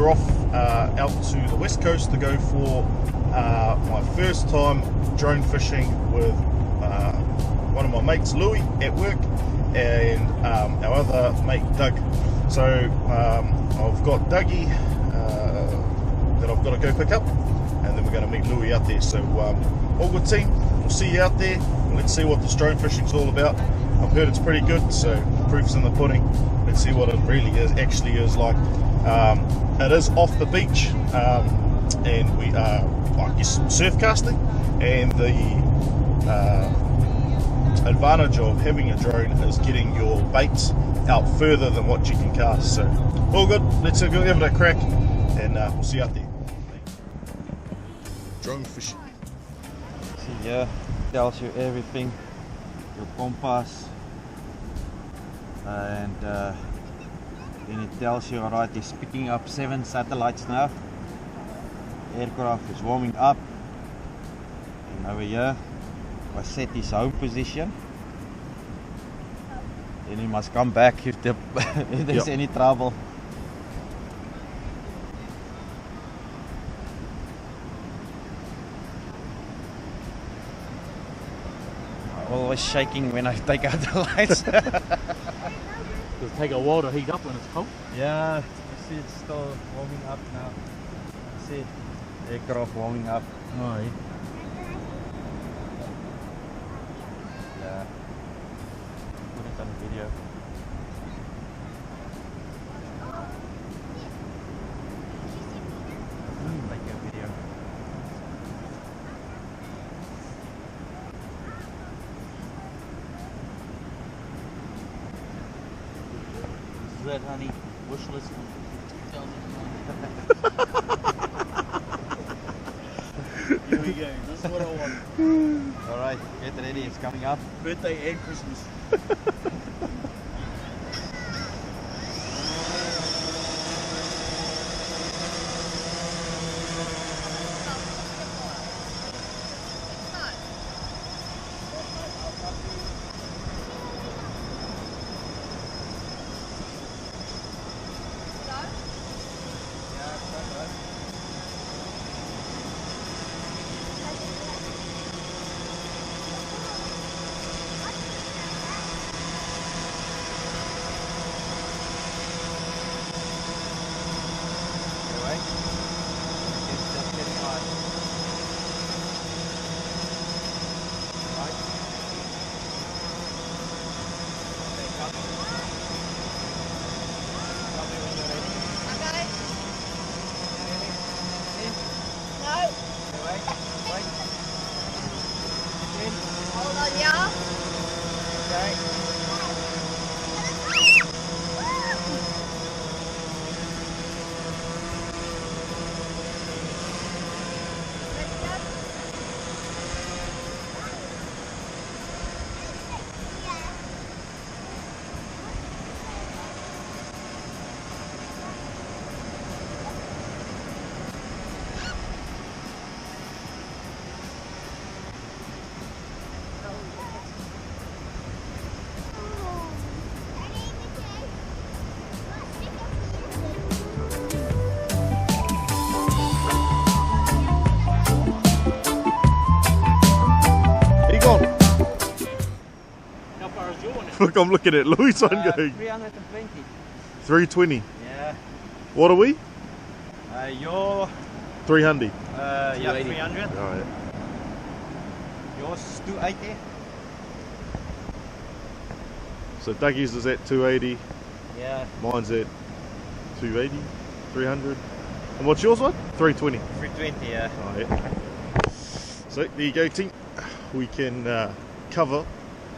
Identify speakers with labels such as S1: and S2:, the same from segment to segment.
S1: we're off out to the west coast to go for my first time drone fishing with one of my mates, Louis, at work, and our other mate, Doug. So I've got Dougie that I've got to go pick up, and then we're going to meet Louis out there. So all good, team. We'll see you out there. Let's see what this drone fishing's all about. I've heard it's pretty good, so proof's in the pudding. Let's see what it really actually is like. It is off the beach, and we are, I guess, surf casting, and the advantage of having a drone is getting your baits out further than what you can cast. So all good. Let's give it a crack, and we'll see you out there. Drone fishing.
S2: See here, tells you everything, your compass, and then it tells you, alright, it's picking up 7 satellites now. Aircraft is warming up, and over here I set his home position. Then he must come back if, if there's any trouble. Always shaking when I take out the lights.
S3: Does it take a while to heat up when it's cold?
S2: Yeah, you see it's still warming up now. See, aircraft warming up.
S3: Oh, yeah.
S2: Yeah. Put it on video. Make a video. This is it, honey. Wish list from 2009.
S3: Here we go. This is what I want.
S2: Alright, get ready, it's coming up.
S3: Birthday and Christmas.
S4: Hold on, y'all.
S2: Okay.
S1: Look, I'm looking at Louis on going
S2: 320.
S1: 320.
S2: Yeah.
S1: What are we?
S2: You're
S1: 300.
S2: yeah, 300.
S1: Alright.
S2: Yours is 280.
S1: So Dougie's is at 280.
S2: Yeah.
S1: Mine's at 280, 300. And what's yours one? 320.
S2: 320, yeah.
S1: Alright. So there you go, team. We can cover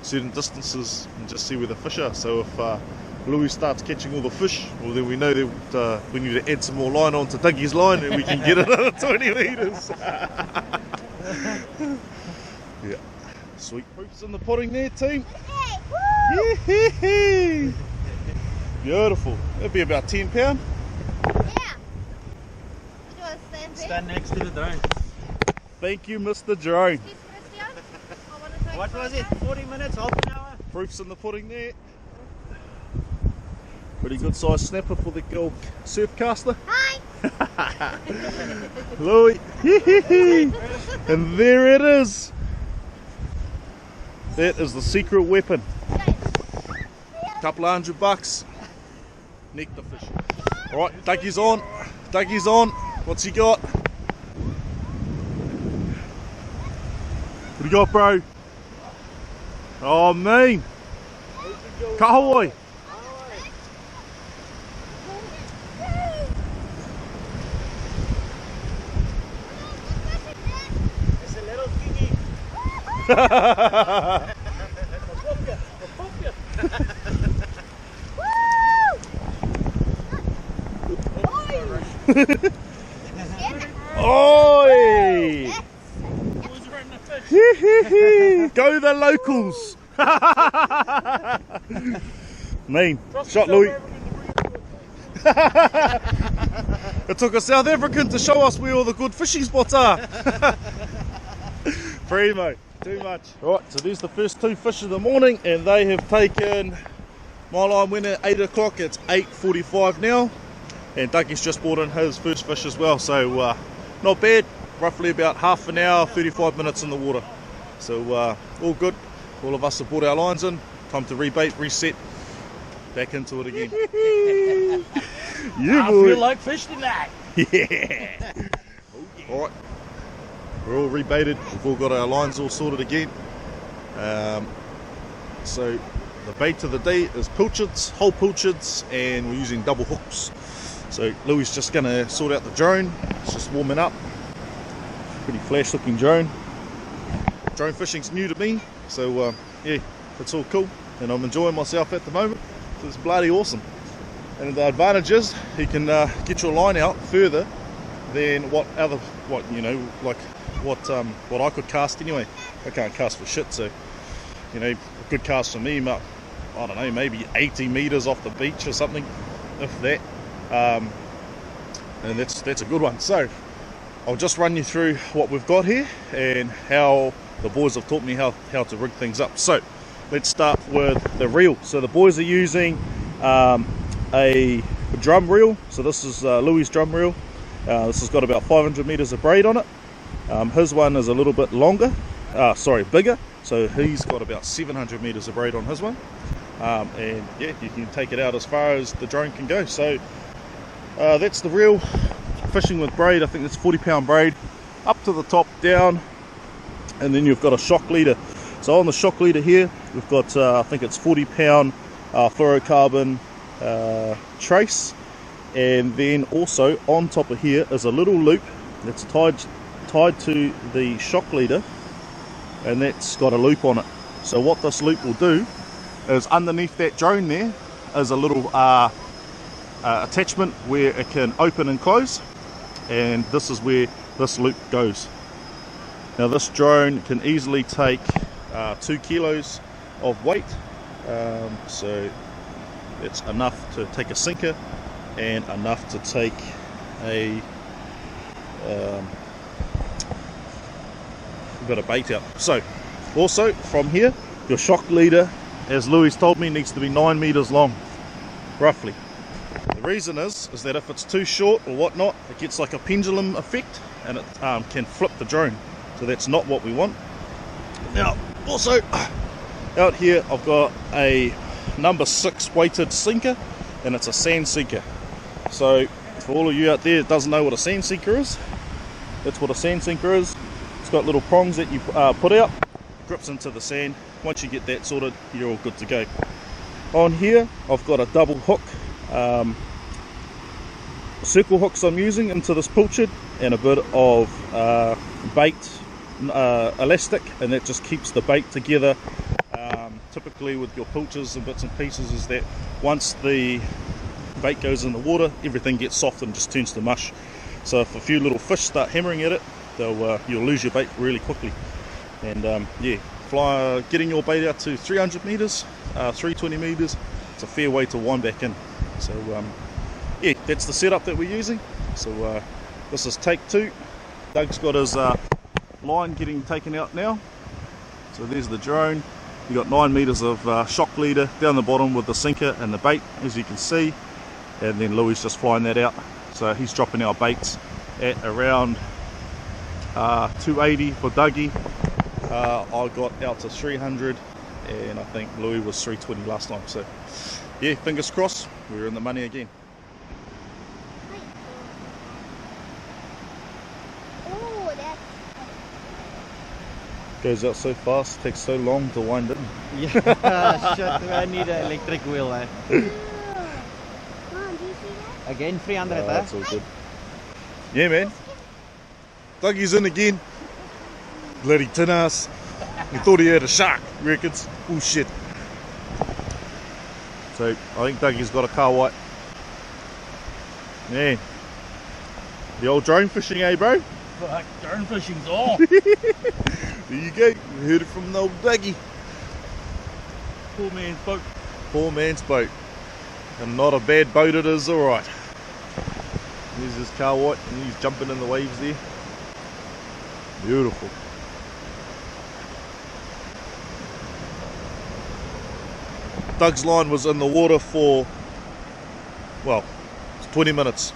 S1: certain distances and just see where the fish are. So if Louis starts catching all the fish, well then we know that we need to add some more line onto Dougie's line and we can get another 20 metres. Yeah, sweet. Proof's in the pudding there, team. Yeah. Beautiful. That'd be about 10 pound.
S4: Yeah. Do you want to stand there?
S2: Stand next to the drone.
S1: Thank you, Mr. Drone.
S4: Excuse me, Christian. I want to take
S2: What was it?
S4: photos.
S2: 40 minutes, half an hour?
S1: Proof's in the pudding there. Pretty good size snapper for the old surf caster.
S4: Hi.
S1: Louis. And there it is. That is the secret weapon. Couple of $100. Nectar fish. Alright, Ducky's on. Ducky's on. What's he got? What do you got, bro? Oh, mean. Kahoi.
S2: It's a little thingy.
S1: Oi! Go the locals! Mean. Shot Louis. It took a South African to show us where all the good fishing spots are. Primo, too much. Right, so there's the first 2 fish of the morning, and they have taken. My line went at 8 o'clock, it's 8:45 now, and Ducky's just brought in his first fish as well, so not bad, roughly about half an hour, 35 minutes in the water. So all good, all of us have brought our lines in, time to rebait, reset, back into it again.
S3: I feel like fish tonight.
S1: Yeah. Alright, we're all rebaited, we've all got our lines all sorted again. So the bait of the day is pilchards, whole pilchards, and we're using double hooks. So Louis is just going to sort out the drone, it's just warming up. Pretty flash looking drone. Drone fishing's new to me, so yeah, it's all cool, and I'm enjoying myself at the moment. So it's bloody awesome. And the advantage is you can get your line out further than what I could cast anyway. I can't cast for shit, so you know, a good cast for me, I don't know, maybe 80 meters off the beach or something, if that. And that's a good one. So I'll just run you through what we've got here and how the boys have taught me how to rig things up. So let's start with the reel. So the boys are using a drum reel. So this is Louis' drum reel. This has got about 500 meters of braid on it. His one is a little bit longer, bigger. So he's got about 700 meters of braid on his one. And yeah, you can take it out as far as the drone can go. So that's the reel. Fishing with braid, I think that's 40-pound braid, up to the top, down, and then you've got a shock leader. So on the shock leader here, we've got I think it's 40-pound fluorocarbon trace, and then also on top of here is a little loop that's tied to the shock leader, and that's got a loop on it. So what this loop will do is underneath that drone there is a little attachment where it can open and close, and this is where this loop goes. Now this drone can easily take 2 kilos of weight, so it's enough to take a sinker and enough to take a bit of bait out. So also from here, your shock leader, as Louis told me, needs to be 9 meters long, roughly. The reason is that if it's too short or whatnot, it gets like a pendulum effect and it can flip the drone. So that's not what we want. Now, also out here I've got a number 6 weighted sinker, and it's a sand sinker. So for all of you out there that doesn't know what a sand sinker is, that's what a sand sinker is. It's got little prongs that you put out, grips into the sand. Once you get that sorted, you're all good to go. On here I've got a double hook, circle hooks I'm using into this pilchard, and a bit of bait elastic, and that just keeps the bait together. Typically with your pilchards and bits and pieces is that once the bait goes in the water, everything gets soft and just turns to mush. So if a few little fish start hammering at it, you'll lose your bait really quickly. And yeah, getting your bait out to 300 meters, 320 meters, it's a fair way to wind back in. So yeah, that's the setup that we're using. So this is take 2. Doug's got his line getting taken out now. So there's the drone. You got 9 meters of shock leader down the bottom with the sinker and the bait, as you can see, and then Louis just flying that out. So he's dropping our baits at around 280 for Dougie. I got out to 300, and I think Louis was 320 last time. So yeah, fingers crossed, we're in the money again.
S4: Oh, that's
S1: Goes out so fast, takes so long to wind in.
S2: Yeah, shit, I need an electric wheel.
S4: Mom, do you see that?
S2: Again, 300.
S1: Oh, that's all good. Yeah, man. Dougie's in again. Bloody tin ass. He thought he had a shark, reckons. Oh shit. So I think Dougie's got a car white. Yeah. The old drone fishing, eh, bro?
S3: Fuck, drone fishing's on.
S1: There you go. We heard it from the old Dougie.
S3: Poor man's boat.
S1: Poor man's boat. And not a bad boat it is, alright. There's his car white and he's jumping in the waves there. Beautiful. Doug's line was in the water for, well, 20 minutes.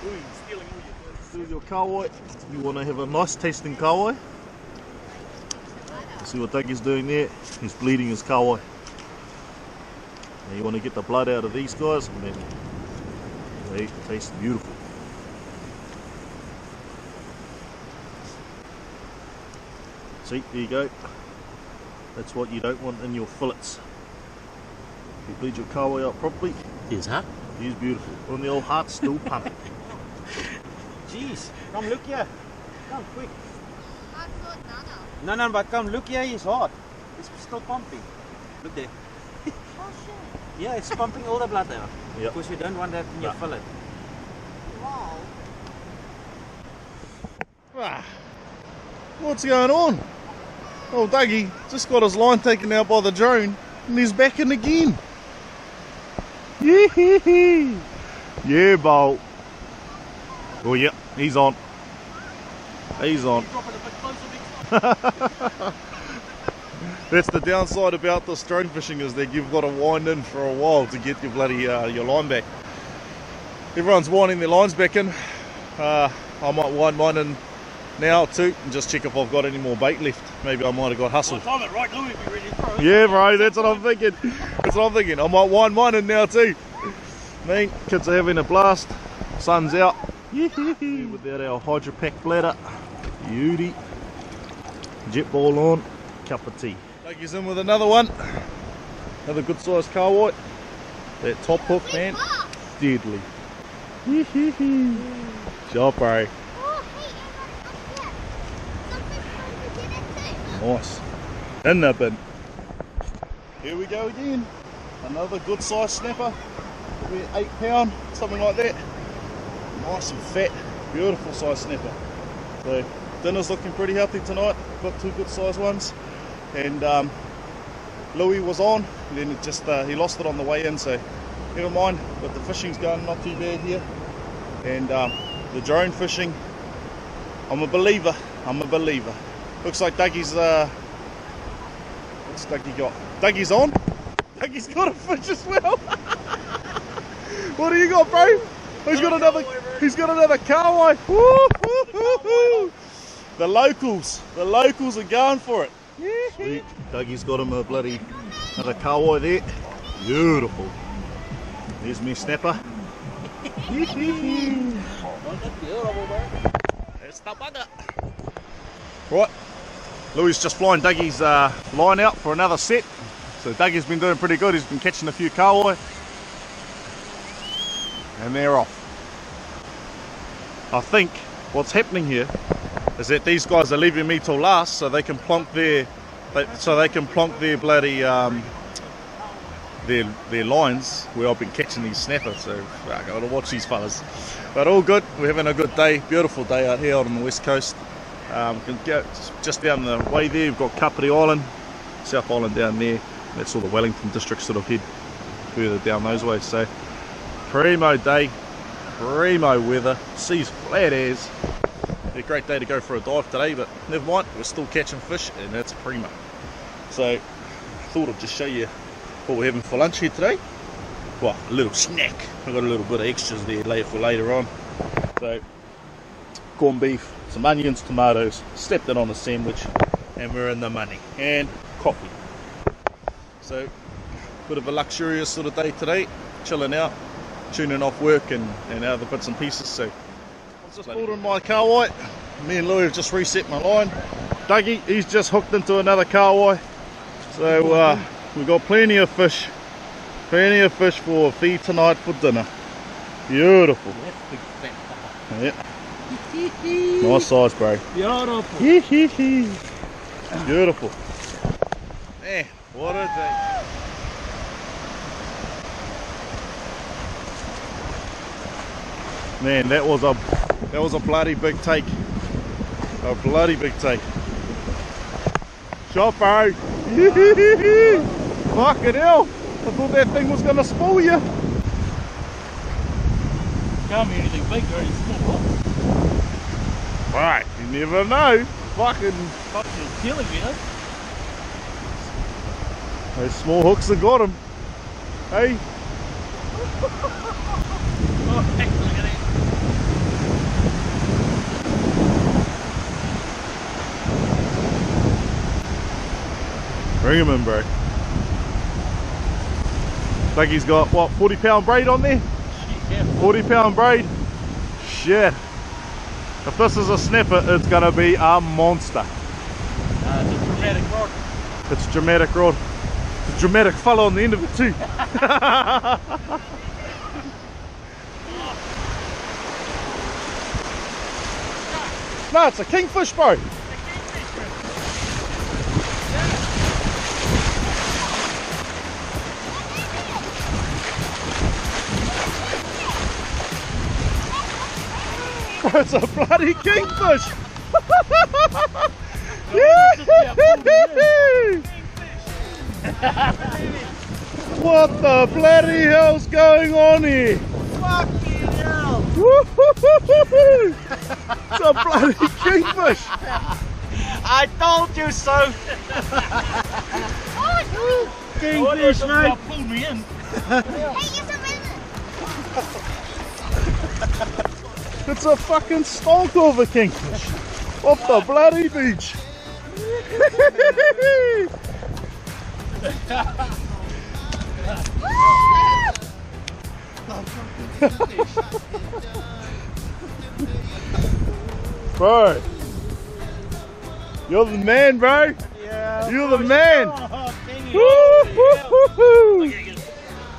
S3: Ooh, he's stealing all your birds.
S1: Here's your kahawai. You want to have a nice tasting kahawai. See what Dougie's doing there? He's bleeding his kahawai. Now you want to get the blood out of these guys, and then they taste beautiful. See, there you go. That's what you don't want in your fillets. If you bleed your kahawai out properly,
S3: Here's huh?
S1: he's beautiful. And the old heart's still pumping.
S2: Jeez, come look here. Come quick.
S4: That's not Nana.
S2: No, but come look here. He's hot. It's still pumping. Look there.
S4: Oh shit.
S2: Yeah, it's pumping all the blood out.
S1: Yep.
S2: Because you don't want that in your fillet.
S4: Wow.
S1: Ah, what's going on? Oh, Dougie just got his line taken out by the drone and he's back in again. Yee-hee-hee. Yeah, Bolt. Oh, yep, he's on. He's on.
S3: Drop it a bit closer next time.
S1: That's the downside about this drone fishing, is that you've got to wind in for a while to get your bloody your line back. Everyone's winding their lines back in. I might wind mine in now too and just check if I've got any more bait left. Maybe I might have got hustled.
S3: Time it right, Louis, be ready to throw it.
S1: Yeah, bro, that's what I'm thinking. That's what I'm thinking. I might wind mine in now too. Man, kids are having a blast. Sun's out. Without our Hydro Pack bladder. Beauty. Jet ball on. Cup of tea. Dougie's in with another one. Another good sized kahawai. That top hook, man. Deadly. Sharp, bro.
S4: Oh, hey, Emma, something trying to get it too.
S1: Nice. In the bin. Here we go again. Another good sized snapper. Maybe 8 pound, something like that. Nice and fat. Beautiful sized snapper. So dinner's looking pretty healthy tonight. Got 2 good sized ones. And Louis was on, and then it just he lost it on the way in, so never mind. But the fishing's going not too bad here. And the drone fishing, I'm a believer. I'm a believer. Looks like Dougie's what's Dougie got? Dougie's on. Dougie's got a fish as well. What do you got, bro? He's got another kahawai. Woo-hoo-hoo-hoo. The locals are going for it. Sweet. Dougie's got him a bloody another kahawai there. Beautiful. There's me snapper. That's the bugger. Right, Louis just flying Dougie's line out for another set. So Dougie's been doing pretty good. He's been catching a few kahawai. And they're off. I think what's happening here is that these guys are leaving me till last so they can plonk their bloody their lines where I've been catching these snappers. So I gotta watch these fellas. But all good. We're having a good day. Beautiful day out here on the west coast. Just down the way there, we've got Kapiti Island, South Island down there. That's all the Wellington district sort of head further down those ways. So primo day, primo weather, sea's flat as. A great day to go for a dive today, but never mind, we're still catching fish and it's primo. So thought I'd just show you what we're having for lunch here today. well, a little snack. I've got a little bit of extras there for later on. So, corned beef, some onions, tomatoes, stepped it on a sandwich, and we're in the money. And coffee. So, bit of a luxurious sort of day today, chilling out, tuning off work and other bits and pieces. So, I've just pulled in my Kawai. Me and Louis have just reset my line. Dougie, he's just hooked into another Kawai. So, we've got plenty of fish for feed tonight for dinner. Beautiful. Yeah. Nice size, bro.
S3: Beautiful.
S1: Beautiful. Man, what a day. Man, that was a bloody big take. A bloody big take. Shot, bro. Fucking hell. I thought that thing was gonna spoil you.
S3: Can't be anything big or any small hook.
S1: Right, you never know. Fucking
S3: Killing me, eh?
S1: those small hooks have got him. Hey.
S3: Oh, heck, look at that.
S1: Bring him in, bro. Dougie's got what, 40-pound braid on there?
S3: Yeah.
S1: 40-pound braid. Shit. If this is a snapper, it's gonna be a monster.
S3: It's a dramatic rod.
S1: It's a dramatic rod. It's a dramatic fella on the end of it too. No, it's a kingfish, bro. It's a bloody kingfish! What the bloody hell's going on here?
S2: Fucking hell!
S1: It's a bloody kingfish!
S2: I told you so! Kingfish, mate!
S3: Pulled me in.
S4: Hey, get some in it.
S1: It's a fucking stonk of a kingfish off the bloody beach. Bro, you're the man, bro.
S2: Yeah,
S1: You're the man.
S2: Oh, thank you.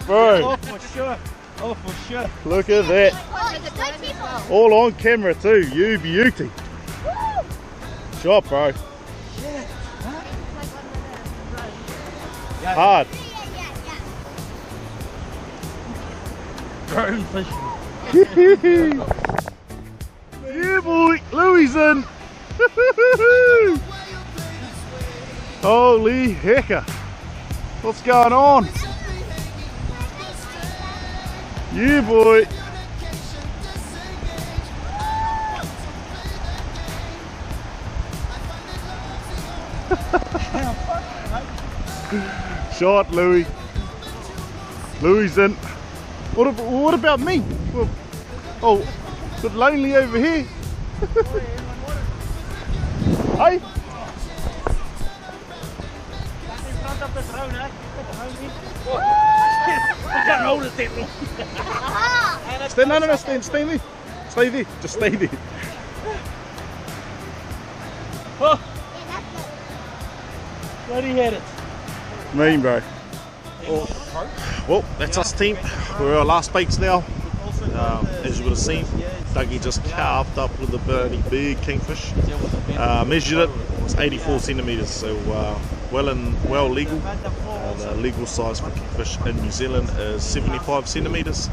S1: Bro,
S2: Oh, for sure. Oh, for sure.
S1: look at that.
S4: Oh, it's a good people.
S1: All on camera too, you beauty. Shot, bro. Hard.
S3: Drone fishing.
S1: Yeah, boy, Louis in. Holy hecker. What's going on? Yeah, boy. Shot, Louis. Louis in. What about me? Well, oh, a bit lonely over here. Hey?
S2: In front of the drone, eh?
S3: I can't hold it that long.
S1: Stay, no, stay there. Stay there, just stay there.
S3: Oh, bloody had it.
S1: Mean, bro. Well, that's us, team. We're our last baits now. As you would have seen, Dougie just carved up with a bloody big kingfish. Measured it, it's 84 centimetres, so well legal. The legal size for kingfish in New Zealand is 75 centimetres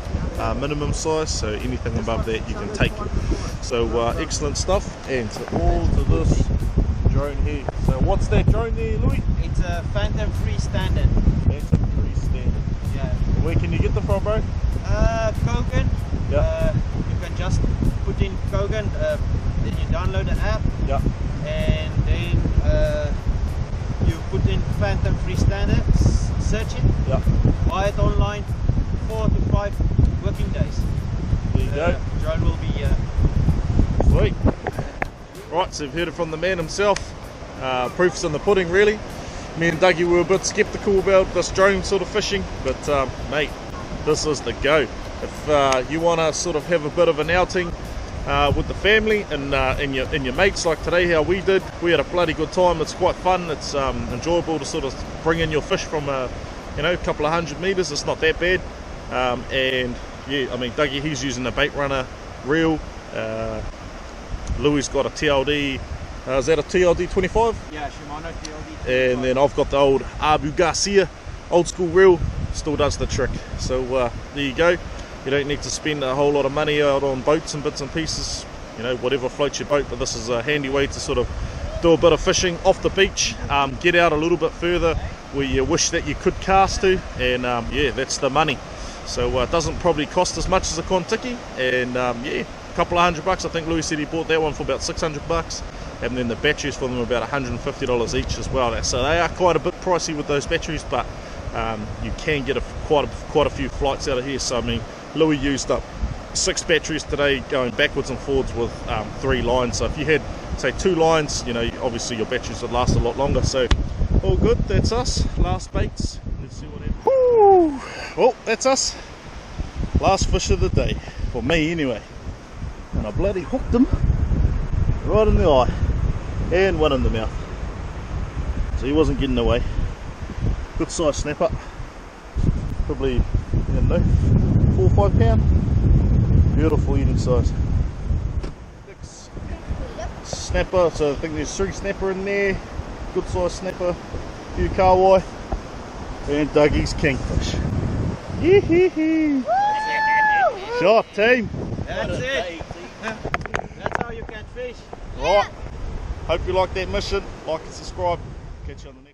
S1: minimum size, so anything above that you can take. So excellent stuff, and all to this drone here. So what's that drone there, Louis?
S2: It's a Phantom 3 standard.
S1: Phantom 3 standard.
S2: Yeah.
S1: Where can you get them from, bro?
S2: Kogan.
S1: Yeah.
S2: You can just put in Kogan, then you download the app,
S1: Yeah.
S2: and then you put in Phantom 3 standard, search it,
S1: Yeah.
S2: buy it online, 4 to 5 working days.
S1: There you go.
S2: Drone will be here.
S1: Sweet. Right, so you've heard it from the man himself. Proof's in the pudding, really. Me and Dougie were a bit skeptical about this drone sort of fishing, but mate, this is the go. If you want to sort of have a bit of an outing with the family and your mates like today, how we did, we had a bloody good time. It's quite fun. It's enjoyable to sort of bring in your fish from a couple of 100 meters. It's not that bad. And yeah, I mean, Dougie, he's using a bait runner reel. Louis got a TLD. Is that a TLD 25?
S2: Yeah, Shimano TLD.
S1: And then I've got the old Abu Garcia old school reel. Still does the trick. So there you go. You don't need to spend a whole lot of money out on boats and bits and pieces, whatever floats your boat, but this is a handy way to sort of do a bit of fishing off the beach, get out a little bit further where you wish that you could cast to, and yeah, that's the money. So it doesn't probably cost as much as a Kontiki, and yeah, a couple of $100. I think Louis said he bought that one for about $600, and then the batteries for them are about $150 each as well. So they are quite a bit pricey with those batteries, but you can get quite a few flights out of here. So I mean, Louis used up 6 batteries today going backwards and forwards with 3 lines. So if you had, say, 2 lines, obviously your batteries would last a lot longer. So all good. That's us. Last baits. Let's see what happens. Woo! Well, that's us. Last fish of the day for me, anyway. And I bloody hooked him right in the eye and one in the mouth. So he wasn't getting away. Good size snapper. Probably, I don't know, 4 or 5 pound. Beautiful eating size. Snapper, so I think there's 3 snapper in there. Good size snapper, a few kahawai, and Dougie's kingfish. Yee-hee-hee! Shot team!
S2: That's it! That's how you catch fish.
S1: Right, hope you like that mission. Like and subscribe. Catch you on the next.